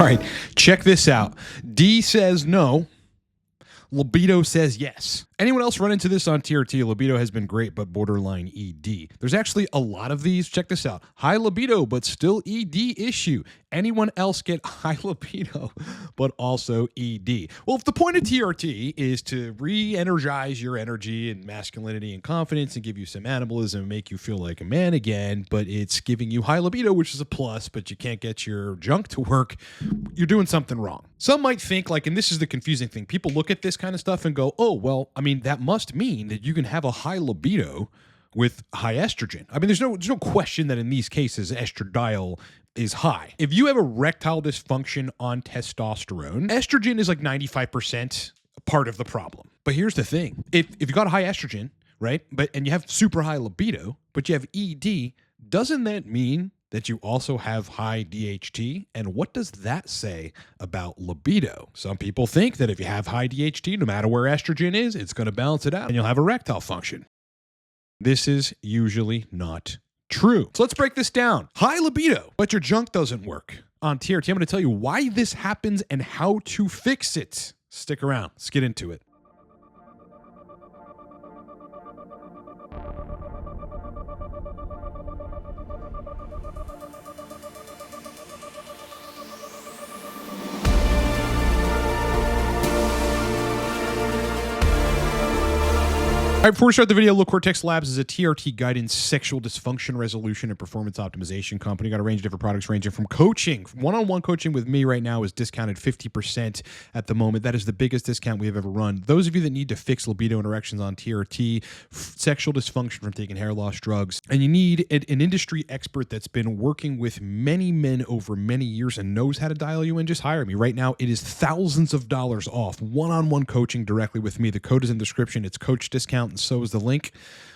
All right, check this out. D says no. Libido says yes. Anyone else run into this on TRT? Libido has been great, but borderline ED. There's actually a lot of these. Check this out. High libido, but still ED issue. Anyone else get high libido, but also ED? Well, if the point of TRT is to re-energize your energy and masculinity and confidence and give you some anabolism and make you feel like a man again, but it's giving you high libido, which is a plus, but you can't get your junk to work, you're doing something wrong. Some might think, like, and this is the confusing thing, people look at this kind of stuff and go, oh, well, I mean, that must mean that you can have a high libido with high estrogen. I mean, there's no question that in these cases, estradiol is high. If you have erectile dysfunction on testosterone, estrogen is like 95% part of the problem. But here's the thing. If you got high estrogen, right, and you have super high libido, but you have ED, doesn't that mean that you also have high DHT? And what does that say about libido? Some people think that if you have high DHT, no matter where estrogen is, it's going to balance it out and you'll have erectile function. This is usually not true. So let's break this down. High libido, but your junk doesn't work. On TRT, I'm going to tell you why this happens and how to fix it. Stick around. Let's get into it. All right, before we start the video, look, Cortex Labs is a TRT guidance, sexual dysfunction resolution, and performance optimization company. Got a range of different products ranging from coaching. One-on-one coaching with me right now is discounted 50% at the moment. That is the biggest discount we have ever run. Those of you that need to fix libido and erections on TRT, sexual dysfunction from taking hair loss drugs, and you need an industry expert that's been working with many men over many years and knows how to dial you in, just hire me. Right now, it is thousands of dollars off. One-on-one coaching directly with me. The code is in the description. It's coach discount. And so is the link.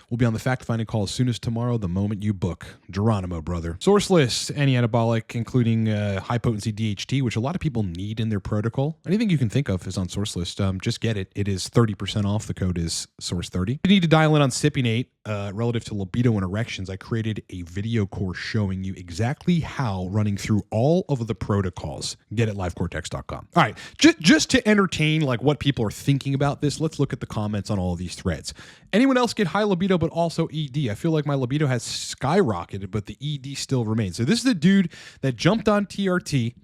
We'll be on the fact-finding call as soon as tomorrow, the moment you book. Geronimo, brother. Source list, any anabolic, including high-potency DHT, which a lot of people need in their protocol. Anything you can think of is on source list. Just get it. It is 30% off. The code is source30. You need to dial in on Cypionate relative to libido and erections. I created a video course showing you exactly how, running through all of the protocols. Get it, livecortex.com. All right, just to entertain like what people are thinking about this, let's look at the comments on all of these threads. Anyone else get high libido but also ED? I feel like my libido has skyrocketed, but the ED still remains. So this is the dude that jumped on TRT,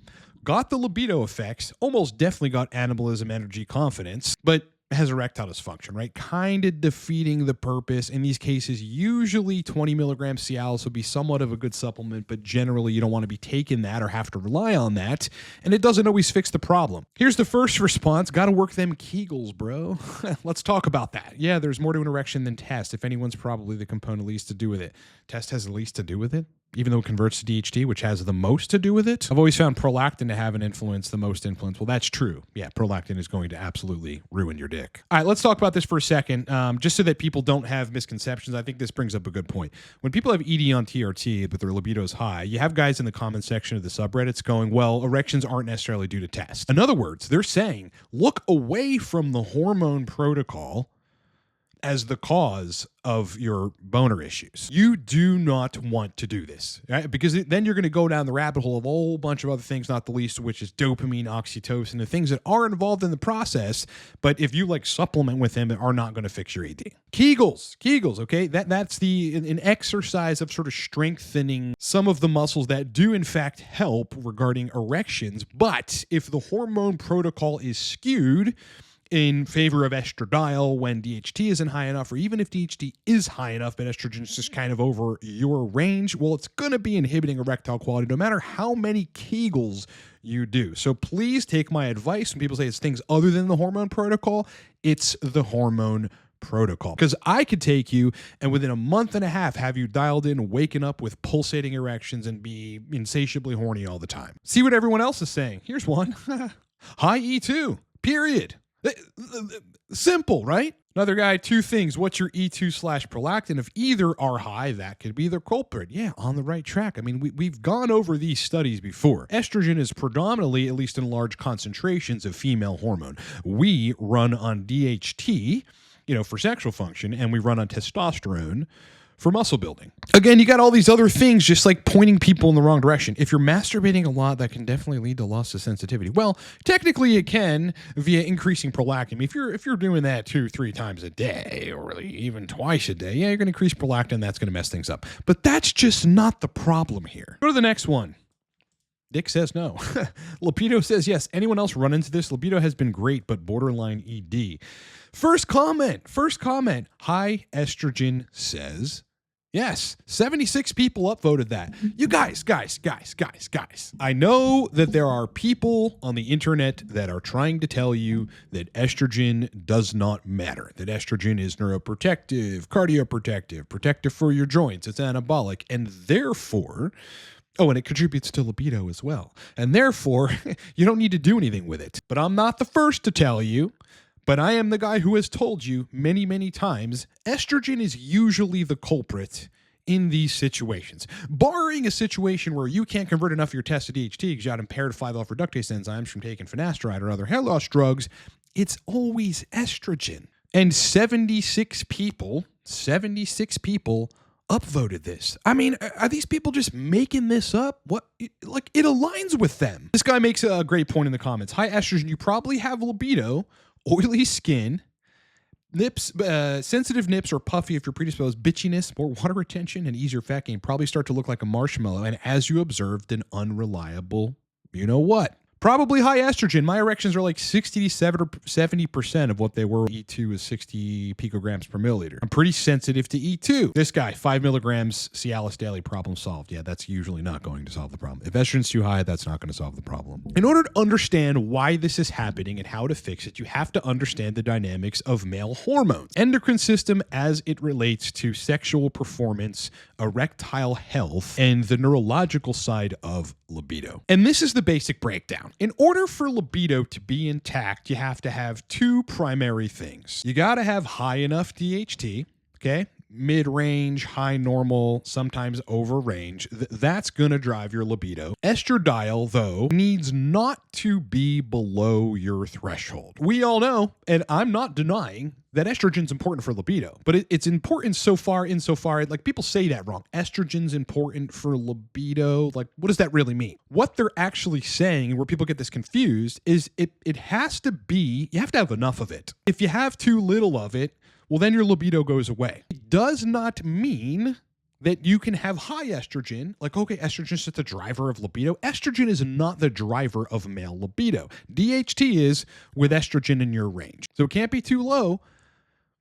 got the libido effects, almost definitely got anabolism, energy, confidence, but has erectile dysfunction, right? Kind of defeating the purpose. In these cases, usually 20 milligrams Cialis would be somewhat of a good supplement, but generally you don't want to be taking that or have to rely on that, and it doesn't always fix the problem. Here's the first response. Got to work them Kegels, bro. Let's talk about that. Yeah, there's more to an erection than test. If anyone's probably the component least to do with it. Test has the least to do with it, even though it converts to DHT, which has the most to do with it. I've always found prolactin to have an influence, the most influence. Well, that's true. Yeah, prolactin is going to absolutely ruin your dick. All right, let's talk about this for a second, just so that people don't have misconceptions. I think this brings up a good point. When people have ED on TRT, but their libido is high, you have guys in the comment section of the subreddits going, well, erections aren't necessarily due to test. In other words, they're saying, look away from the hormone protocol as the cause of your boner issues. You do not want to do this, right? Because then you're going to go down the rabbit hole of a whole bunch of other things, not the least of which is dopamine, oxytocin, the things that are involved in the process. But if you like supplement with them, are not going to fix your ED. Kegels, okay? That's an exercise of sort of strengthening some of the muscles that do in fact help regarding erections. But if the hormone protocol is skewed in favor of estradiol when DHT isn't high enough, or even if DHT is high enough but estrogen is just kind of over your range, well, it's going to be inhibiting erectile quality no matter how many Kegels you do. So please take my advice. When people say it's things other than the hormone protocol, it's the hormone protocol. Because I could take you and within a month and a half have you dialed in, waking up with pulsating erections and be insatiably horny all the time. See what everyone else is saying. Here's one. High E2, period. Simple, right? Another guy, two things. What's your E2/prolactin? If either are high, that could be the culprit. Yeah, on the right track. I mean, we've gone over these studies before. Estrogen is predominantly, at least in large concentrations, a female hormone. We run on DHT, for sexual function, and we run on testosterone for muscle building. Again, you got all these other things just like pointing people in the wrong direction. If you're masturbating a lot, that can definitely lead to loss of sensitivity. Well, technically it can via increasing prolactin. If you're doing that 2-3 times a day, or really even twice a day, yeah, you're going to increase prolactin. That's going to mess things up. But that's just not the problem here. Go to the next one. Dick says no. Libido says yes. Anyone else run into this? Libido has been great, but borderline ED. First comment. High estrogen says yes. 76 people upvoted that. You guys. I know that there are people on the internet that are trying to tell you that estrogen does not matter, that estrogen is neuroprotective, cardioprotective, protective for your joints, it's anabolic, and therefore... Oh, and it contributes to libido as well. And therefore, you don't need to do anything with it. But I'm not the first to tell you, but I am the guy who has told you many, many times, estrogen is usually the culprit in these situations. Barring a situation where you can't convert enough of your test to DHT because you got impaired 5-alpha reductase enzymes from taking finasteride or other hair loss drugs, it's always estrogen. And 76 people upvoted this. I mean, are these people just making this up? What, like, it aligns with them. This guy makes a great point in the comments. High estrogen, you probably have libido, oily skin, nips, sensitive nips or puffy if you're predisposed, bitchiness, more water retention, and easier fat gain. Probably start to look like a marshmallow, and as you observed, an unreliable, you know what? Probably high estrogen. My erections are like 60 to 70% of what they were. E2 is 60 picograms per milliliter. I'm pretty sensitive to E2. This guy, 5 milligrams Cialis daily, problem solved. Yeah, that's usually not going to solve the problem. If estrogen's too high, that's not going to solve the problem. In order to understand why this is happening and how to fix it, you have to understand the dynamics of male hormones, endocrine system as it relates to sexual performance, erectile health, and the neurological side of libido. And this is the basic breakdown. In order for libido to be intact, you have to have two primary things. You got to have high enough DHT, okay? Mid-range, high normal, sometimes over range. That's going to drive your libido. Estradiol, though, needs not to be below your threshold. We all know, and I'm not denying, that estrogen's important for libido, but it's important insofar, like people say that wrong. Estrogen's important for libido. Like, what does that really mean? What they're actually saying, and where people get this confused, is it has to be, you have to have enough of it. If you have too little of it, well, then your libido goes away. It does not mean that you can have high estrogen, like, okay, estrogen's just the driver of libido. Estrogen is not the driver of male libido. DHT is with estrogen in your range. So it can't be too low,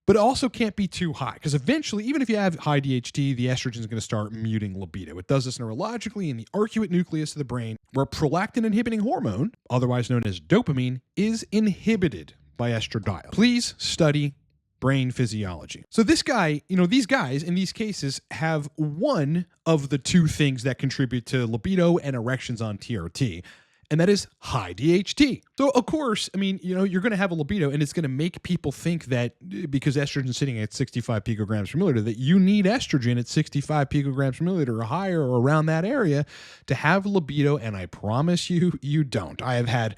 but it also can't be too high, because eventually, even if you have high DHT, the estrogen is going to start muting libido. It does this neurologically in the arcuate nucleus of the brain, where prolactin-inhibiting hormone, otherwise known as dopamine, is inhibited by estradiol. Please study brain physiology. So this guy, these guys in these cases have one of the two things that contribute to libido and erections on TRT, and that is high DHT. So of course, you're going to have a libido, and it's going to make people think that because estrogen is sitting at 65 picograms per milliliter, that you need estrogen at 65 picograms per milliliter or higher or around that area to have libido, and I promise you, you don't. I have had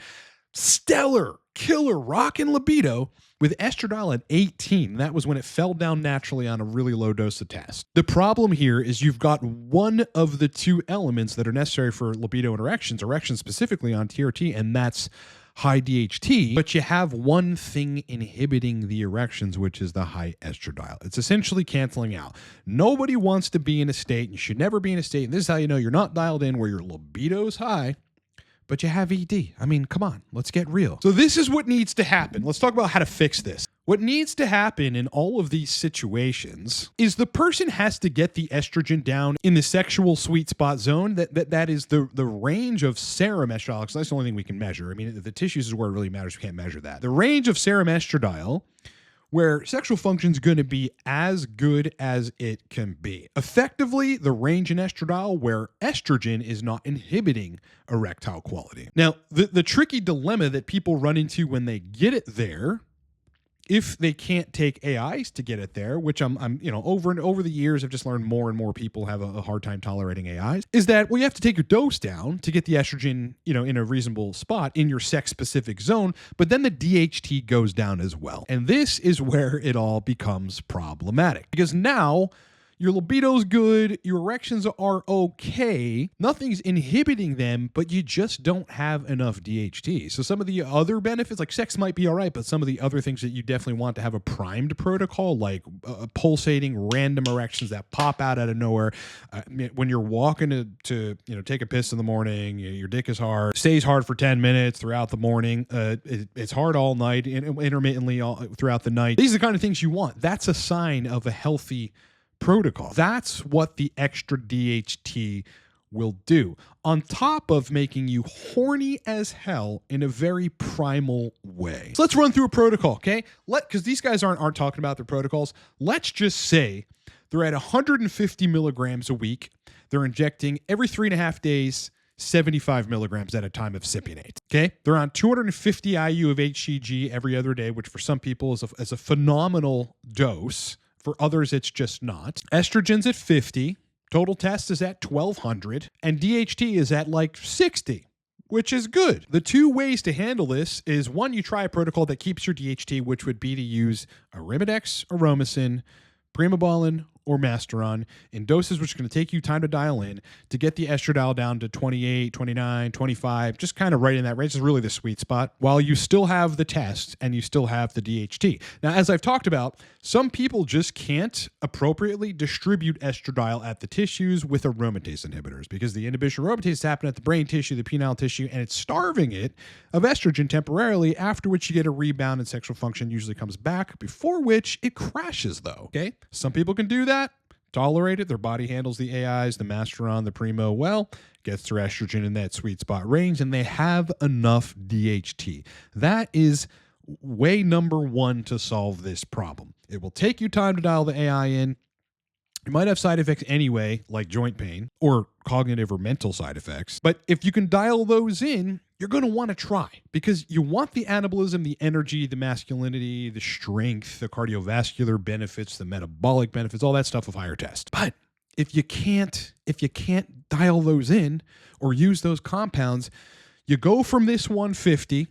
stellar, killer, rockin' libido with estradiol at 18. That was when it fell down naturally on a really low dose of test. The problem here is you've got one of the two elements that are necessary for libido and erections specifically on TRT, and that's high DHT, but you have one thing inhibiting the erections, which is the high estradiol. It's essentially canceling out. Nobody wants to be in a state, and you should never be in a state, and this is how you know you're not dialed in, where your libido's high, but you have ED. Come on, let's get real. So this is what needs to happen. Let's talk about how to fix this. What needs to happen in all of these situations is the person has to get the estrogen down in the sexual sweet spot zone. That is the range of serum estradiol, because that's the only thing we can measure. The tissues is where it really matters. We can't measure that. The range of serum estradiol, where sexual function is going to be as good as it can be. Effectively, the range in estradiol where estrogen is not inhibiting erectile quality. Now, the tricky dilemma that people run into when they get it there, if they can't take AIs to get it there, which I'm over the years, I've just learned more and more people have a hard time tolerating AIs, is that, well, you have to take your dose down to get the estrogen, in a reasonable spot in your sex-specific zone, but then the DHT goes down as well. And this is where it all becomes problematic, because now Your libido's good, your erections are okay, nothing's inhibiting them, but you just don't have enough DHT. So some of the other benefits, like sex might be all right, but some of the other things that you definitely want to have a primed protocol, like pulsating random erections that pop out of nowhere. When you're walking to take a piss in the morning, your dick is hard, stays hard for 10 minutes throughout the morning. It's hard all night, intermittently throughout the night. These are the kind of things you want. That's a sign of a healthy protocol. That's what the extra DHT will do, on top of making you horny as hell in a very primal way. So let's run through a protocol, okay? Because these guys aren't talking about their protocols. Let's just say they're at 150 milligrams a week. They're injecting every 3.5 days, 75 milligrams at a time of cypionate. Okay, they're on 250 IU of HCG every other day, which for some people is a phenomenal dose. For others, it's just not. Estrogen's at 50, total test is at 1200, and DHT is at like 60, which is good. The two ways to handle this is, one, you try a protocol that keeps your DHT, which would be to use Arimidex, Aromasin, Primobolan, or Masteron in doses which are going to take you time to dial in to get the estradiol down to 28, 29, 25, just kind of right in that range. This is really the sweet spot, while you still have the test and you still have the DHT. Now, as I've talked about, some people just can't appropriately distribute estradiol at the tissues with aromatase inhibitors because the inhibition of aromatase happen at the brain tissue, the penile tissue, and it's starving it of estrogen temporarily, after which you get a rebound and sexual function usually comes back, before which it crashes though, okay? Some people can do that, tolerate it, their body handles the AIs, the Masteron, the Primo well, gets their estrogen in that sweet spot range, and they have enough DHT. That is way number one to solve this problem. It will take you time to dial the AI in. You might have side effects anyway, like joint pain or cognitive or mental side effects. But if you can dial those in, you're going to want to try, because you want the anabolism, the energy, the masculinity, the strength, the cardiovascular benefits, the metabolic benefits, all that stuff of higher test. But if you can't dial those in or use those compounds, you go from this 150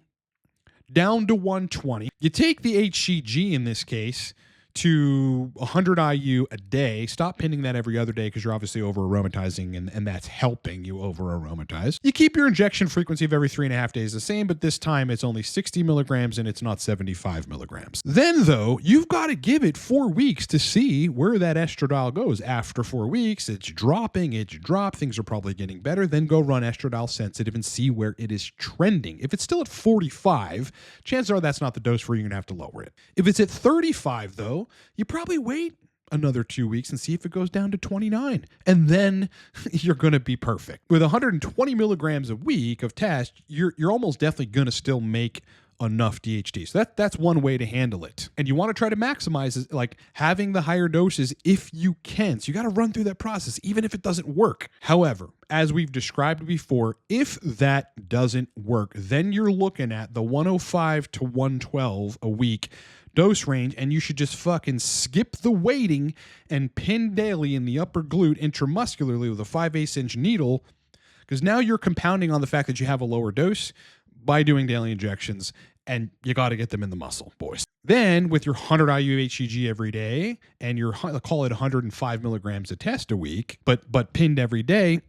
down to 120. You take the HCG in this case to 100 IU a day. Stop pinning that every other day because you're obviously over aromatizing, and that's helping you over aromatize. You keep your injection frequency of every 3.5 days the same, but this time it's only 60 milligrams and it's not 75 milligrams. Then though, you've got to give it 4 weeks to see where that estradiol goes. After 4 weeks, it's dropping, it's dropped, things are probably getting better. Then go run estradiol sensitive and see where it is trending. If it's still at 45, chances are that's not the dose where you're gonna have to lower it. If it's at 35 though, you probably wait another 2 weeks and see if it goes down to 29. And then you're going to be perfect. With 120 milligrams a week of test, you're almost definitely going to still make enough DHT. So that's one way to handle it. And you want to try to maximize it, like having the higher doses if you can. So you got to run through that process, even if it doesn't work. However, as we've described before, if that doesn't work, then you're looking at the 105 to 112 a week dose range, and you should just fucking skip the waiting and pin daily in the upper glute intramuscularly with a 5/8 inch needle, because now you're compounding on the fact that you have a lower dose by doing daily injections, and you got to get them in the muscle, boys. Then with your 100 IU HCG every day and your, call it 105 milligrams a test a week, but pinned every day,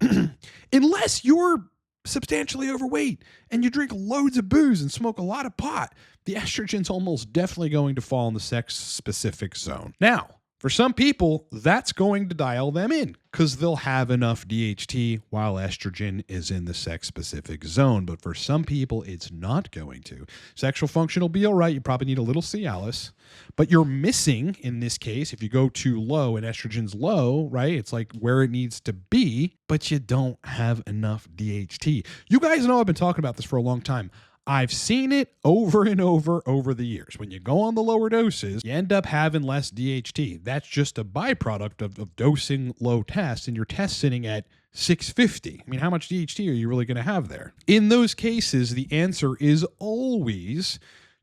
unless you're substantially overweight and you drink loads of booze and smoke a lot of pot, the estrogen's almost definitely going to fall in the sex-specific zone. Now, for some people, that's going to dial them in because they'll have enough DHT while estrogen is in the sex-specific zone. But for some people, it's not going to. Sexual function will be all right. You probably need a little Cialis. But you're missing, in this case, if you go too low and estrogen's low, right? It's like where it needs to be, but you don't have enough DHT. You guys know I've been talking about this for a long time. I've seen it over and over the years. When you go on the lower doses, you end up having less DHT. That's just a byproduct of dosing low tests, and your test sitting at 650. I mean, how much DHT are you really going to have there? In those cases, the answer is always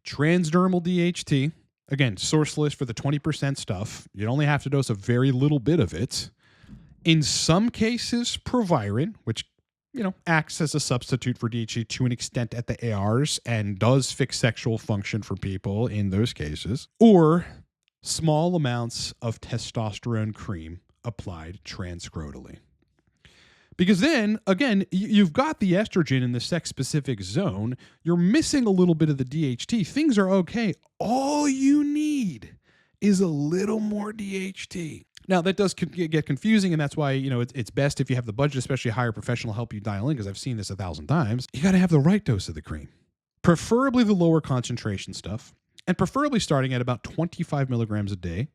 transdermal DHT. Again, source list for the 20% stuff. You'd only have to dose a very little bit of it. In some cases, Proviron, which acts as a substitute for DHT to an extent at the ARs and does fix sexual function for people in those cases, or small amounts of testosterone cream applied transcrotally. Because then, again, you've got the estrogen in the sex-specific zone. You're missing a little bit of the DHT. Things are okay. All you need is a little more DHT. Now, that does get confusing, and that's why, it's best if you have the budget, especially hire a professional help you dial in, because I've seen this 1,000 times. You got to have the right dose of the cream. Preferably the lower concentration stuff, and preferably starting at about 25 milligrams a day,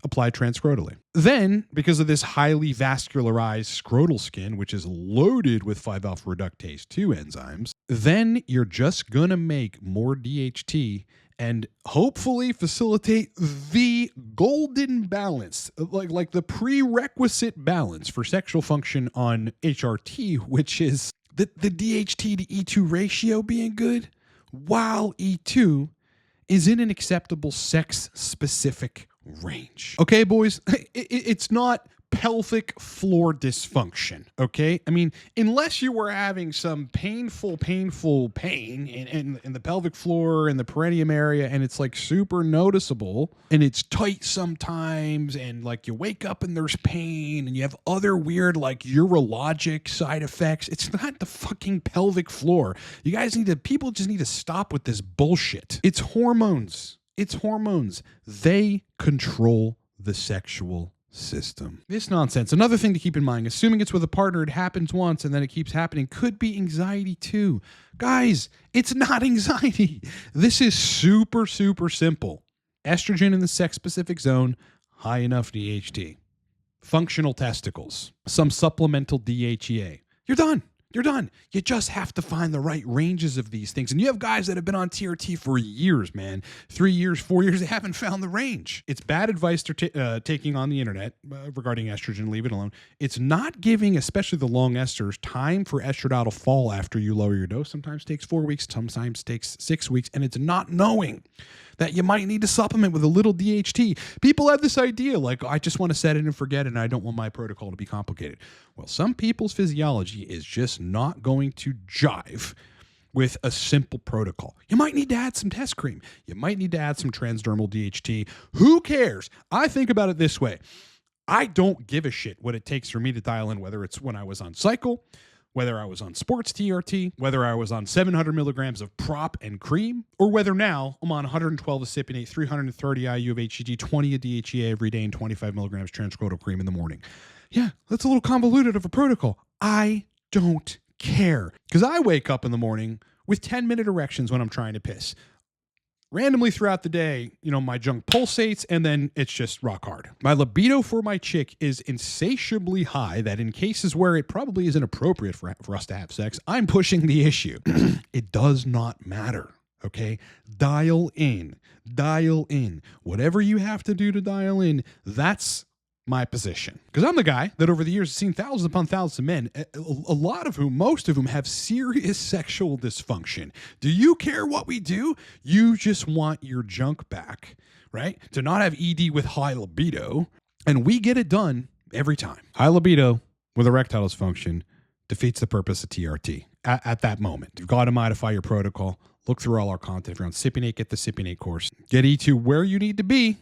applied transcrotally. Then, because of this highly vascularized scrotal skin, which is loaded with 5-alpha reductase 2 enzymes, then you're just going to make more DHT and hopefully facilitate the golden balance, like the prerequisite balance for sexual function on HRT, which is the DHT to E2 ratio being good, while E2 is in an acceptable sex-specific range. Okay, boys, it's not pelvic floor dysfunction, okay? I mean, unless you were having some painful pain in the pelvic floor and the perineum area, and it's like super noticeable, and it's tight sometimes, and like you wake up and there's pain, and you have other weird like urologic side effects. It's not the fucking pelvic floor. You guys people just need to stop with this bullshit. It's hormones. It's hormones. They control the sexual system. This nonsense. Another thing to keep in mind, assuming it's with a partner, it happens once and then it keeps happening, could be anxiety too. Guys, it's not anxiety. This is super, super simple. Estrogen in the sex-specific zone, high enough DHT. Functional testicles, some supplemental DHEA. You're done. You're done. You just have to find the right ranges of these things. And you have guys that have been on TRT for years, man. 3 years, 4 years, they haven't found the range. It's bad advice they're taking on the internet regarding estrogen. Leave it alone. It's not giving, especially the long esters, time for estradiol to fall after you lower your dose. Sometimes takes 4 weeks, sometimes takes 6 weeks. And it's not knowing that you might need to supplement with a little DHT. People have this idea like, I just want to set it and forget it, and I don't want my protocol to be complicated. Well, some people's physiology is just not going to jive with a simple protocol. You might need to add some test cream. You might need to add some transdermal DHT. Who cares? I think about it this way. I don't give a shit what it takes for me to dial in, whether it's when I was on cycle, whether I was on sports TRT, whether I was on 700 milligrams of prop and cream, or whether now I'm on 112 of cypionate, 330 IU of HCG, 20 of DHEA every day, and 25 milligrams transcrotol cream in the morning. Yeah, that's a little convoluted of a protocol. I don't care, because I wake up in the morning with 10-minute erections when I'm trying to piss. Randomly throughout the day, my junk pulsates, and then it's just rock hard. My libido for my chick is insatiably high that in cases where it probably isn't appropriate for us to have sex, I'm pushing the issue. It does not matter, okay? Dial in. Whatever you have to do to dial in, that's my position. Because I'm the guy that over the years has seen thousands upon thousands of men, a lot of whom, most of whom have serious sexual dysfunction. Do you care what we do? You just want your junk back, right? To not have ED with high libido. And we get it done every time. High libido with erectile dysfunction defeats the purpose of TRT at that moment. You've got to modify your protocol. Look through all our content. If you're on Cypionate, get the Cypionate course. Get E2 where you need to be,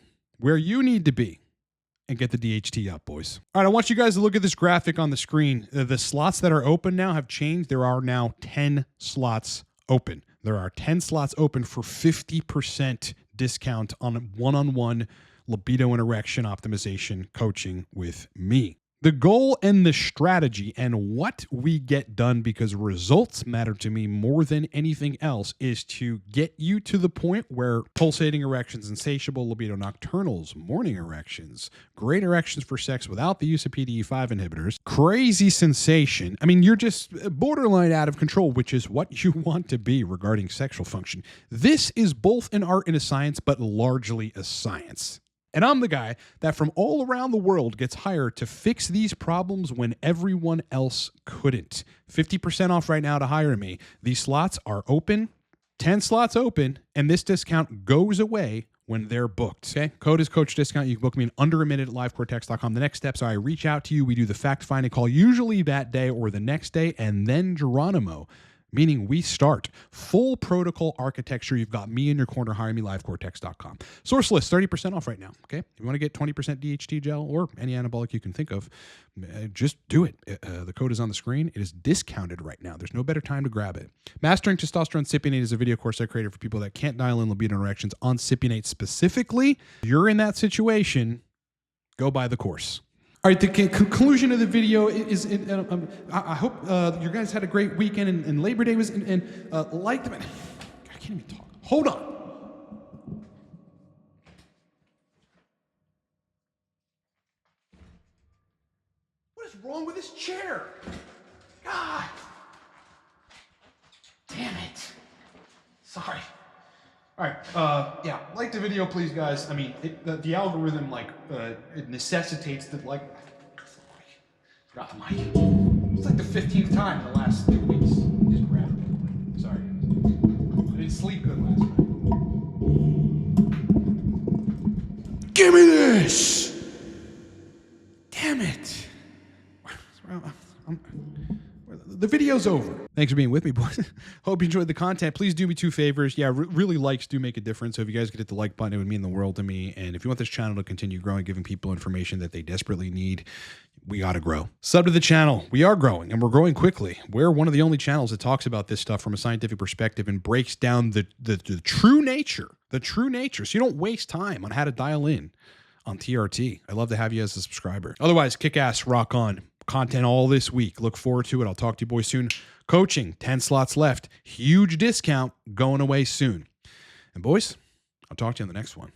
and get the DHT up, boys. All right, I want you guys to look at this graphic on the screen. The slots that are open now have changed. There are now 10 slots open. There are 10 slots open for 50% discount on one-on-one libido and erection optimization coaching with me. The goal and the strategy and what we get done, because results matter to me more than anything else, is to get you to the point where pulsating erections, insatiable libido nocturnals, morning erections, great erections for sex without the use of PDE5 inhibitors, crazy sensation. I mean, you're just borderline out of control, which is what you want to be regarding sexual function. This is both an art and a science, but largely a science. And I'm the guy that from all around the world gets hired to fix these problems when everyone else couldn't. 50% off right now to hire me. These slots are open, 10 slots open, and this discount goes away when they're booked. Okay? Code is Coach Discount. You can book me in under a minute at livecortex.com. The next steps are I reach out to you. We do the fact-finding call usually that day or the next day, and then Geronimo meaning we start full protocol architecture. You've got me in your corner. Hire me, livecortex.com. Source list, 30% off right now. Okay. If you want to get 20% DHT gel or any anabolic you can think of, just do it. The code is on the screen. It is discounted right now. There's no better time to grab it. Mastering Testosterone Cypionate is a video course I created for people that can't dial in libido erections on cypionate specifically. If you're in that situation, go buy the course. All right, the conclusion of the video is, I hope you guys had a great weekend and Labor Day was, like the, I can't even talk. Hold on. What is wrong with this chair? God. Damn it. Sorry. All right, yeah, like the video, please, guys. I mean, the algorithm, it necessitates that, forgot the mic. It's like the 15th time in the last 2 weeks. Just grab it. Sorry. I didn't sleep good last night. Give me this! Damn it. The video's over. Thanks for being with me, boys. Hope you enjoyed the content. Please do me two favors. Yeah, really likes do make a difference. So if you guys could hit the like button, it would mean the world to me. And if you want this channel to continue growing, giving people information that they desperately need, we got to grow. Sub to the channel. We are growing, and we're growing quickly. We're one of the only channels that talks about this stuff from a scientific perspective and breaks down the true nature, so you don't waste time on how to dial in on TRT. I'd love to have you as a subscriber. Otherwise, kick ass, rock on. Content all this week. Look forward to it. I'll talk to you boys soon. Coaching, 10 slots left. Huge discount going away soon. And boys, I'll talk to you on the next one.